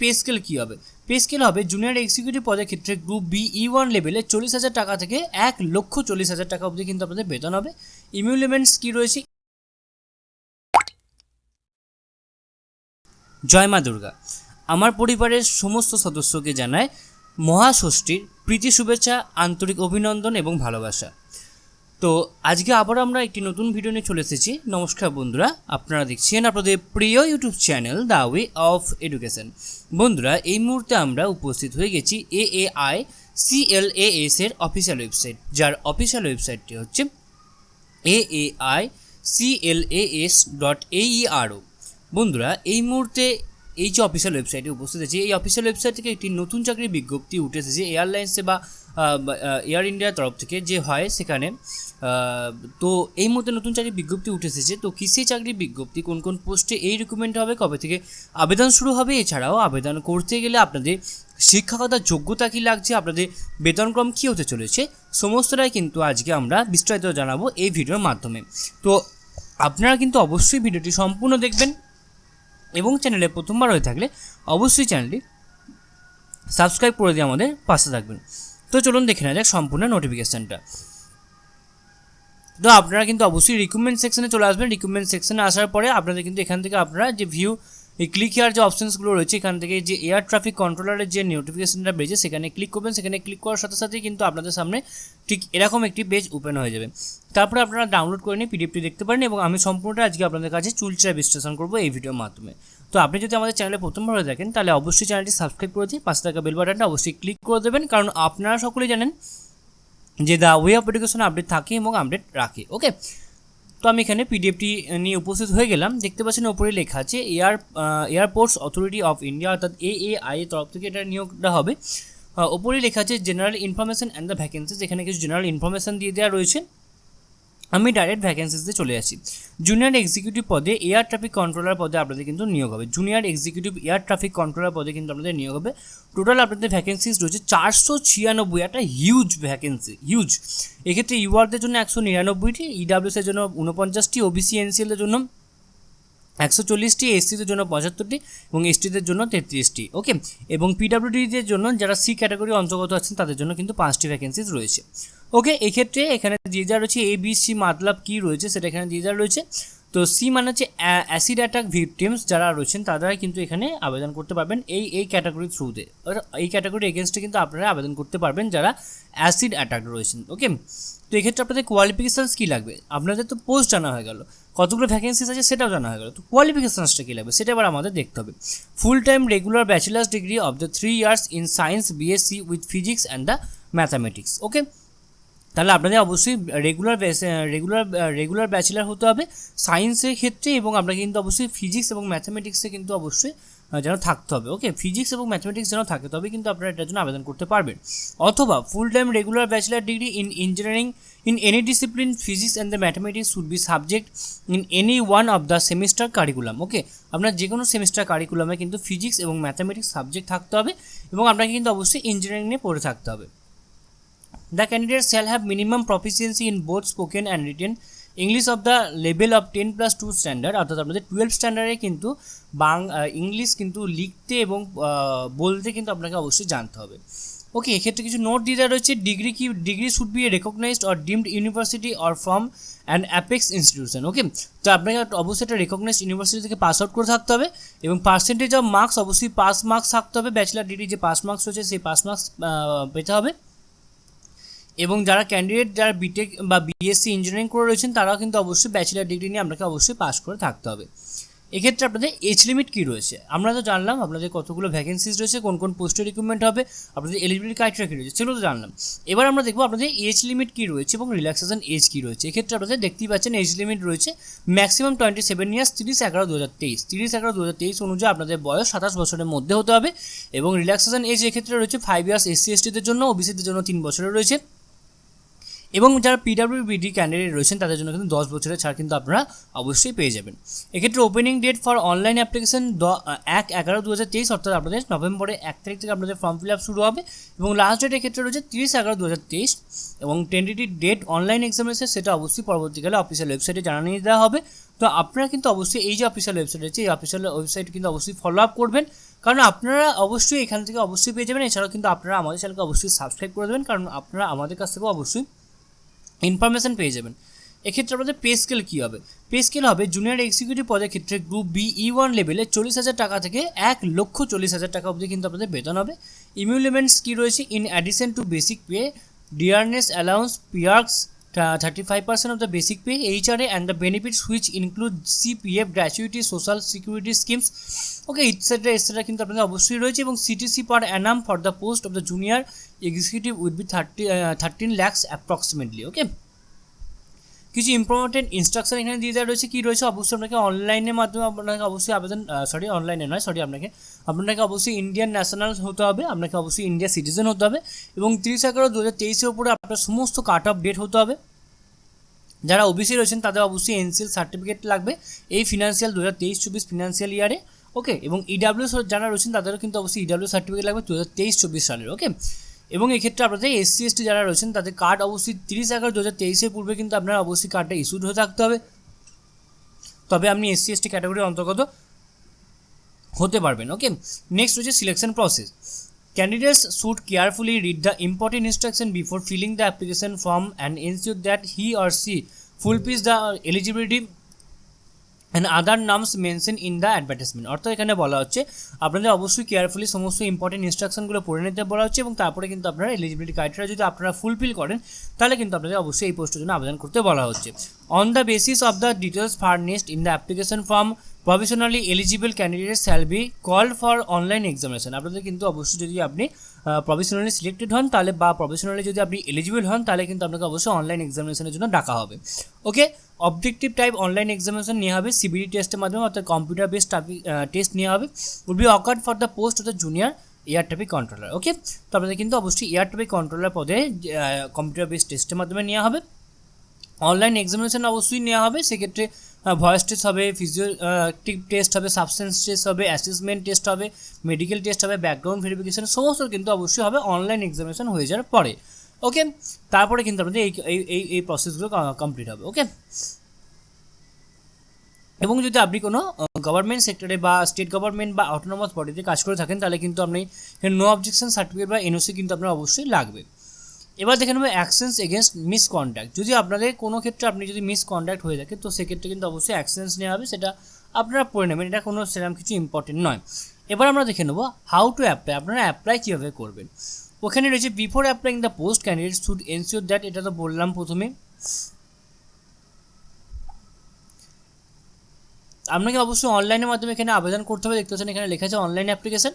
Pay scale কী হবে? Pay scale হবে junior executive পদের ক্ষেত্রে গ্রুপ বি E1 লেভেলে 40,000 টাকা থেকে 1,40,000 টাকা অবধি কিন্তু আপনাদের বেতন হবে। ইমিউলেমেন্টস কী রয়েছে? জয় মা দুর্গা। আমার পরিবারের সমস্ত সদস্যকে জানায় মহাষষ্ঠীর প্রীতি শুভেচ্ছা, আন্তরিক অভিনন্দন এবং ভালোবাসা। তো আজকে আবার আমরা একটি নতুন ভিডিও নিয়ে চলে এসেছি। নমস্কার বন্ধুরা, আপনারা দেখছেন আপনাদের প্রিয় YouTube channel the way of education. বন্ধুরা, এই মুহূর্তে আমরা উপস্থিত হয়ে গেছি AAICLAS এর অফিসিয়াল ওয়েবসাইট, যার অফিসিয়াল ওয়েবসাইটটি হচ্ছে AAICLAS.AERO। বন্ধুরা, এই মুহূর্তে এই যে অফিসিয়াল ওয়েবসাইটে উপস্থিত আছে, এই অফিসিয়াল ওয়েবসাইট থেকে একটি নতুন চাকরির বিজ্ঞপ্তি উঠে এসেছে এয়ারলাইন্সে বা এয়ার ইন্ডিয়ার তরফ থেকে যে হয় সেখানে। তো এই মুহূর্তে নতুন চাকরির বিজ্ঞপ্তি উঠে এসেছে। তো কিসের চাকরির বিজ্ঞপ্তি, কোন কোন পোস্টে এই রিক্রুটমেন্ট হবে, কবে থেকে আবেদন শুরু হবে, এছাড়াও আবেদন করতে গেলে আপনাদের শিক্ষাগত যোগ্যতা কী লাগছে, আপনাদের বেতনক্রম কী হতে চলেছে, সমস্তটাই কিন্তু আজকে আমরা বিস্তারিত জানাবো এই ভিডিওর মাধ্যমে। তো আপনারা কিন্তু অবশ্যই ভিডিওটি সম্পূর্ণ দেখবেন এবং চ্যানেলে প্রথমবার হয়ে থাকলে অবশ্যই চ্যানেলটি সাবস্ক্রাইব করে দিয়ে আমাদের পাশে থাকবেন। তো চলুন দেখে নেওয়া যাক সম্পূর্ণ নোটিফিকেশানটা। তো আপনারা কিন্তু অবশ্যই রিক্রুটমেন্ট সেকশনে চলে আসবেন। রিক্রুটমেন্ট সেকশনে আসার পরে আপনাদের কিন্তু এখান থেকে আপনারা যে ভিউ এই ক্লিক হেয়ার যে অপশানসগুলো রয়েছে, এখান থেকে যে এয়ার ট্রাফিক কন্ট্রোলারের যে নোটিফিকেশনটা বেরিয়েছে সেখানে ক্লিক করবেন। সেখানে ক্লিক করার সাথে সাথেই কিন্তু আপনাদের সামনে ঠিক এরকম একটি পেজ ওপেন হয়ে যাবে। তারপরে আপনারা ডাউনলোড করে নিয়ে পিডিএফটি দেখতে পারেন এবং আমি সম্পূর্ণটা আজকে আপনাদের কাছে চুলচেরা বিশ্লেষণ করবো এই ভিডিওর মাধ্যমে। তো আপনি যদি আমাদের চ্যানেলে প্রথমবার হয়ে থাকেন তাহলে অবশ্যই চ্যানেলটি সাবস্ক্রাইব করে দিয়ে পাশে থাকা বেল বাটনটা অবশ্যই ক্লিক করে দেবেন, কারণ আপনারা সকলেই জানেন যে the way of education update থাকে এবং আপডেট রাখে। ওকে, তো আমি এখানে পিডিএফটি নিয়ে উপস্থিত হয়ে গেলাম। দেখতে পাচ্ছেন ওপরে লেখা আছে এয়ারপোর্টস অথরিটি অফ ইন্ডিয়া, অর্থাৎ AAI এর তরফ থেকে এটা নিয়োগটা হবে। ওপরে লেখা আছে general information and the vacancies. এখানে কিছু জেনারেল ইনফরমেশন দিয়ে দেওয়া রয়েছে। আমি ডাইরেক্ট ভ্যাকেন্সিসে চলে আসি। জুনিয়র এক্সিকিউটিভ পদে এয়ার ট্রাফিক কন্ট্রোলার পদে আপনাদের কিন্তু নিয়োগ হবে। Junior executive air traffic controller পদে কিন্তু আপনাদের নিয়োগ হবে। টোটাল আপনাদের ভ্যাকেন্সিস রয়েছে 496, একটা হিউজ ভ্যাকেন্সি, হিউজ। এক্ষেত্রে ইউআরদের জন্য 199টি, ইডাব্লিউএস এর জন্য 49টি, ওবিসি এনসিএল এর জন্য 140টি, এসসিদের জন্য 75টি এবং এসটিদের জন্য 33টি। ওকে, এবং পিডাব্লিউডিদের জন্য যারা সি ক্যাটাগরি অন্তর্গত আছেন তাদের জন্য কিন্তু 5টি ভ্যাকেন্সিস রয়েছে। ওকে, এক্ষেত্রে এখানে যে যা রয়েছে ABC মতলব কী রয়েছে সেটা এখানে যে যা রয়েছে। তো সি মানে হচ্ছে অ্যাসিড অ্যাটাক ভিকটিমস যারা রয়েছেন তারাই কিন্তু এখানে আবেদন করতে পারবেন এই ক্যাটাগরির থ্রুতে। এই ক্যাটাগরির এগেনস্টে কিন্তু আপনারা আবেদন করতে পারবেন যারা অ্যাসিড অ্যাটাক রয়েছেন। ওকে, তো এক্ষেত্রে আপনাদের কোয়ালিফিকেশানস কী লাগবে? আপনাদের তো পোস্ট জানা হয়ে গেল, কতগুলো ভ্যাকেন্সিস আছে সেটাও জানা হয়ে গেল। তো কোয়ালিফিকেশানসটা কী লাগবে সেটা এবার আমাদের দেখতে হবে। Full time regular bachelor's degree of the 3 years in science BSc with physics and the mathematics. Okay, তাহলে আপনাদের অবশ্যই রেগুলার ব্যাচেলার হতে হবে সায়েন্সের ক্ষেত্রে, এবং আপনাকে কিন্তু অবশ্যই ফিজিক্স এবং ম্যাথামেটিক্সে কিন্তু অবশ্যই যেন থাকতে হবে। ওকে, ফিজিক্স এবং ম্যাথামেটিক্স যেন থাকে তবে কিন্তু আপনারা এটার জন্য আবেদন করতে পারবেন। অথবা full time regular bachelor degree in engineering in any discipline physics and the mathematics should be subject in any one of the semester curriculum. Okay, আপনার যে কোনো সেমিস্টার কারিকুলামে কিন্তু ফিজিক্স এবং ম্যাথামেটিক্স সাবজেক্ট থাকতে হবে এবং আপনাকে কিন্তু অবশ্যই ইঞ্জিনিয়ারিং নিয়ে পড়ে থাকতে হবে। The candidates shall have minimum proficiency in both spoken and written English of the level of 10+2 standard, অর্থাৎ আপনাদের 12 স্ট্যান্ডার্ডে কিন্তু ইংলিশ কিন্তু লিখতে এবং বলতে কিন্তু আপনাকে অবশ্যই জানতে হবে। ওকে, এক্ষেত্রে কিছু নোট দিয়ে দেওয়া রয়েছে। Degree should be recognised or deemed university or from and apex institution. Okay, তো আপনাকে অবশ্যই একটা রেকগনাইজড ইউনিভার্সিটি থেকে পাস আউট করে থাকতে হবে এবং পার্সেন্টেজ অফ মার্কস অবশ্যই পাস মার্কস থাকতে হবে। ব্যাচেলার ডিগ্রি যে পাস মার্কস রয়েছে সেই পাস মার্কস পেতে হবে। এবং যারা ক্যান্ডিডেট যারা বিটেক বা বিএসসি ইঞ্জিনিয়ারিং করে রয়েছেন তারাও কিন্তু অবশ্যই ব্যাচেলার ডিগ্রি নিয়ে আপনাকে অবশ্যই পাস করে থাকতে হবে। এক্ষেত্রে আপনাদের এজ লিমিট কী রয়েছে আমরা তো জানলাম, আপনাদের কতগুলো ভ্যাকেন্সিস রয়েছে, কোন কোন পোস্টে রিক্রুটমেন্ট হবে, আপনাদের এলিজিবিলিটি ক্রাইটেরিয়া কী রয়েছে সেগুলো তো জানলাম। এবার আমরা দেখবো আপনাদের এজ লিমিট কী রয়েছে এবং রিল্যাক্সেশন এজ কী রয়েছে। এক্ষেত্রে আপনাদের দেখতেই পাচ্ছেন এজ লিমিট রয়েছে ম্যাক্সিমাম 27 ইয়ার্স 30/11/2023। 30/11/2023 অনুযায়ী আপনাদের বয়স 27 বছরের মধ্যে হতে হবে এবং রিল্যাক্সেশন এজ এক্ষেত্রে রয়েছে 5 ইয়ার্স এসসি এসটিদের জন্য, ওবিসিদের জন্য 3 বছরের রয়েছে এবং যারা পিডাব্লিউবিডি ক্যান্ডিডেট রয়েছেন তাদের জন্য কিন্তু 10 বছরের ছাড় কিন্তু আপনারা অবশ্যই পেয়ে যাবেন। এক্ষেত্রে opening date for online application 1/11/2023, অর্থাৎ আপনাদের নভেম্বরের 1 তারিখ থেকে আপনাদের ফর্ম ফিল আপ শুরু হবে এবং লাস্ট ডেট এক্ষেত্রে রয়েছে 30/11/2023 এবং টেন্টেটিভ ডেট অনলাইন এক্সামিনেশন সেটা অবশ্যই পরবর্তীকালে অফিসিয়াল ওয়েবসাইটে জানিয়ে দেওয়া হবে। তো আপনারা কিন্তু অবশ্যই এই যে অফিসিয়াল ওয়েবসাইট আছে এই অফিসিয়াল ওয়েবসাইট কিন্তু অবশ্যই ফলো আপ করবেন কারণ আপনারা অবশ্যই এখান থেকে অবশ্যই পেয়ে যাবেন। এছাড়াও কিন্তু আপনারা আমাদের চ্যানেলকে অবশ্যই সাবস্ক্রাইব করে দেবেন, কারণ আপনারা আমাদের কাছ থেকেও অবশ্যই ইনফরমেশন পেয়ে যাবেন। এক্ষেত্রে আপনাদের পে স্কেল কী হবে? পে স্কেল হবে জুনিয়র এক্সিকিউটিভ পদের ক্ষেত্রে গ্রুপ বি E1 লেভেলে 40,000 টাকা থেকে 1,40,000 টাকা অবধি কিন্তু আপনাদের বেতন হবে। ইমিউলেমেন্টস কী রয়েছে? In addition to basic pay, dearness allowance, perks, 35% of the basic pay, HRA and the benefits which include CPF, gratuity, social security schemes, okay, etc. কিন্তু আপনাদের অবশ্যই রয়েছে। এবং CTC per annum for the post of the junior executive would be 13 lakhs approximately, okay। কিছু important instruction এখানে দিয়ে দেওয়া রয়েছে। কী রয়েছে? অবশ্যই আপনাকে অনলাইনের মাধ্যমে আপনাকে অবশ্যই আপনাকে অবশ্যই ইন্ডিয়ান ন্যাশনাল হতে হবে, আপনাকে অবশ্যই ইন্ডিয়া সিটিজেন হতে হবে, এবং 30/11/2023 উপরে আপনার সমস্ত কাট অফ ডেট হতে হবে। যারা ওবিসি রয়েছেন তাদের অবশ্যই এনসিএল সার্টিফিকেট লাগবে এই ফিনান্সিয়াল 2023-24 ফিনান্সিয়াল ইয়ারে, ওকে। এবং ইডাব্লিউ যারা রয়েছেন তাদেরও কিন্তু অবশ্যই ইডাব্লিউ সার্টিফিকেট লাগবে 2023-24 সালের, ওকে। এবং এক্ষেত্রে আপনাদের SC/ST যারা রয়েছেন তাদের কার্ড অবশ্যই 30/11/2023 পূর্বে কিন্তু আপনার অবশ্যই কার্ডটা ইস্যুড হয়ে থাকতে হবে, তবে আপনি SC/ST ক্যাটাগরির অন্তর্গত হতে পারবেন, ওকে। নেক্সট হচ্ছে selection process. Candidates should carefully read the important instruction before filling the application form and ensure that he or she fulfills the eligibility and other norms mention in the advertisement. অর্থাৎ এখানে বলা হচ্ছে আপনাদের অবশ্যই carefully সমস্ত important ইনস্ট্রাকশনগুলো পড়ে নিতে বলা হচ্ছে, এবং তারপরে কিন্তু আপনারা এলিজিবিলিটি ক্রাইটেরিয়া যদি আপনারা ফুলফিল করেন তাহলে কিন্তু আপনাদের অবশ্যই এই পোস্টের জন্য আবেদন করতে বলা হচ্ছে। On the basis of the details furnished in the application form, professionally eligible candidate shall be called for online examination. আপনাদের কিন্তু অবশ্যই যদি আপনি প্রফেশনালি সিলেক্টেড হন তাহলে বা প্রফেশনালি যদি আপনি এলিজিবল হন তাহলে কিন্তু আপনাকে অবশ্যই অনলাইন এক্সামিনেশনের জন্য ডাকা হবে, ওকে। অবজেক্টিভ টাইপ অনলাইন এক্সামিনেশন নেওয়া হবে সিবিডি টেস্টের মাধ্যমে, অর্থাৎ কম্পিউটার বেসড টেস্ট নেওয়া হবে। Will be accord for the post of the junior air traffic controller, okay. তো আপনাদের কিন্তু অবশ্যই এয়ার ট্রাফিক কন্ট্রোলার পদে কম্পিউটার বেসড টেস্টের মাধ্যমে নেওয়া হবে। অনলাইন এক্সামিনেশন অবশ্যই নেওয়া হবে, সেক্ষেত্রে ভয়েস টেস্ট হবে, ফিজিওটিক টেস্ট হবে, সাবস্টেন্স টেস্ট হবে, অ্যাসেসমেন্ট টেস্ট হবে, মেডিকেল টেস্ট হবে, ব্যাকগ্রাউন্ড ভেরিফিকেশন সমস্ত কিন্তু অবশ্যই হবে অনলাইন এক্সামিনেশন হয়ে যাওয়ার পরে, ওকে। তারপরে কিন্তু আপনাদের এই প্রসেসগুলো কমপ্লিট হবে, ওকে। এবং যদি আপনি কোনো গভর্নমেন্ট সেক্টরে বা স্টেট গভর্নমেন্ট বা অটোনমাস বডিতে কাজ করে থাকেন তাহলে কিন্তু আপনি নো অবজেকশন সার্টিফিকেট বা এনওসি কিন্তু আপনার অবশ্যই লাগবে। এবার দেখে নেবো অ্যাকশনস এগেনস্ট মিসকন্ডাক্ট। যদি আপনাদের কোনো ক্ষেত্রে আপনি যদি মিসকন্ডাক্ট হয়ে থাকে তো সেক্ষেত্রে কিন্তু অবশ্যই অ্যাকশনস নেওয়া হবে, সেটা আপনারা পড়ে নেবেন, এটা কোনো সেরকম কিছু ইম্পর্টেন্ট নয়। এবার আমরা দেখে নেবো হাউ টু অ্যাপ্লাই, আপনারা অ্যাপ্লাই কীভাবে করবেন। ওখানে রয়েছে before applying the post candidate should ensure that, এটা তো বললাম প্রথমে। আপনাকে অবশ্যই অনলাইনের মাধ্যমে এখানে আবেদন করতে হবে, দেখতে পাচ্ছেন এখানে লেখা আছে online application.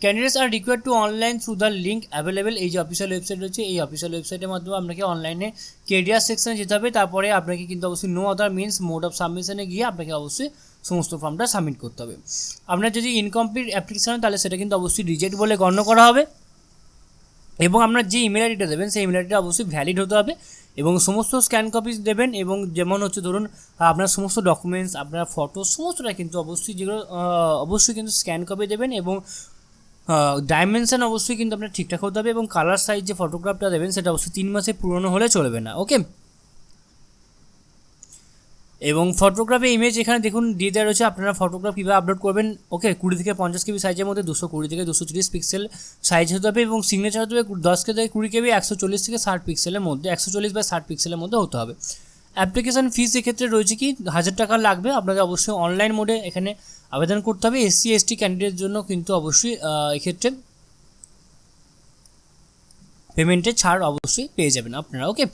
Candidates are required to online through the link available, এই যে অফিসিয়াল ওয়েবসাইট রয়েছে এই অফিসিয়াল ওয়েবসাইটের মাধ্যমে আপনাকে অনলাইনে কেরিয়ার সেকশনে যেতে হবে, তারপরে আপনাকে কিন্তু অবশ্যই no other means mode of সাবমিশনে গিয়ে আপনাকে অবশ্যই সমস্ত ফর্মটা সাবমিট করতে হবে। আপনার যদি ইনকমপ্লিট অ্যাপ্লিকেশন তাহলে সেটা কিন্তু অবশ্যই রিজেক্ট বলে গণ্য করা হবে, এবং আপনার যে ইমেল আইডিটা দেবেন সেই ইমেল আইডিটা অবশ্যই ভ্যালিড হতে হবে, এবং সমস্ত স্ক্যান কপি দেবেন, এবং যেমন হচ্ছে ধরুন আপনার সমস্ত ডকুমেন্টস, আপনার ফটো সমস্তটা কিন্তু অবশ্যই যেগুলো অবশ্যই কিন্তু স্ক্যান কপি দেবেন, এবং ডাইমেনশন অবশ্যই কিন্তু আপনার ঠিকঠাক হতে হবে, এবং কালার সাইজ যে ফটোগ্রাফটা দেবেন সেটা অবশ্যই 3 মাসে পুরনো হলে চলবে না, ওকে। এবং ফটোগ্রাফে ইমেজ এখানে দেখুন দিয়ে দেওয়া রয়েছে, আপনারা ফটোগ্রাফ কীভাবে আপলোড করবেন, ওকে। 20 থেকে 50 KB সাইজের মধ্যে 220 থেকে 230 পিক্সেল সাইজ হতে হবে, এবং সিগনেচার হতে হবে 10 থেকে 20 KB 140 থেকে 60 পিক্সেলের মধ্যে, 140/60 পিক্সেলের মধ্যে হতে হবে। অ্যাপ্লিকেশন ফিস এক্ষেত্রে রয়েছে কি 1000 টাকা লাগবে, আপনাদের অবশ্যই অনলাইন মোডে এখানে আবেদন করতে হবে। SC/ST ক্যান্ডিডেটের জন্য কিন্তু অবশ্যই এক্ষেত্রে পেমেন্টের ছাড় অবশ্যই পেয়ে যাবেন আপনারা, ওকে।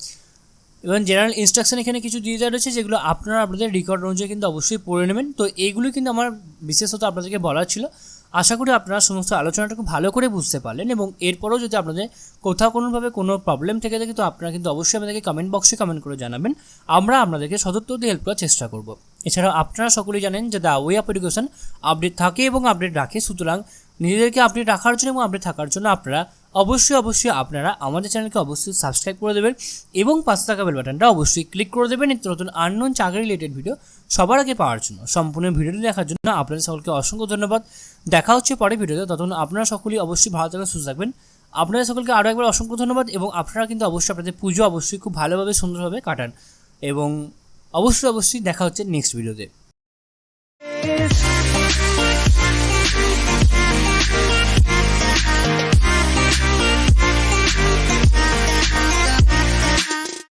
এবং জেনারেল ইনস্ট্রাকশন এখানে কিছু দিয়ে দেওয়া রয়েছে যেগুলো আপনারা আপনাদের রেকর্ড অনুযায়ী কিন্তু অবশ্যই পড়ে নেবেন। তো এইগুলো কিন্তু আমার বিশেষত আপনাদেরকে বলার ছিল। আশা করি আপনারা সমস্ত আলোচনাটা খুব ভালো করে বুঝতে পারলেন, এবং এরপরেও যদি আপনাদের কোথাও কোনোভাবে কোনো প্রবলেম থেকে থাকে তো আপনারা কিন্তু অবশ্যই আমাদেরকে কমেন্ট বক্সে কমেন্ট করে জানাবেন, আমরা আপনাদেরকে সদুত্তর দিয়ে হেল্প করার চেষ্টা করব। এছাড়াও আপনারা সকলেই জানেন যে the way of education update থাকে এবং আপডেট রাখে, সুতরাং নিজেদেরকে আপডেট রাখার জন্য এবং আপডেট থাকার জন্য আপনারা অবশ্যই আপনারা আমাদের চ্যানেলকে অবশ্যই সাবস্ক্রাইব করে দেবেন, এবং পাশে থাকা বেল বাটনটা অবশ্যই ক্লিক করে দেবেন নিত্য নতুন আননোন চাকরি রিলেটেড ভিডিও সবার আগে পাওয়ার জন্য। সম্পূর্ণ ভিডিওটি দেখার জন্য আপনাদের সকলকে অসংখ্য ধন্যবাদ। দেখা হচ্ছে পরে ভিডিওতে, ততক্ষণ আপনারা সকলেই অবশ্যই ভালো থাকবেন, সুস্থ থাকবেন। আপনাদের সকলকে আরও একবার অসংখ্য ধন্যবাদ, এবং আপনারা কিন্তু অবশ্যই আপনাদের পুজো অবশ্যই খুব ভালোভাবে সুন্দরভাবে কাটান, এবং অবশ্যই দেখা হচ্ছে নেক্সট ভিডিওতে।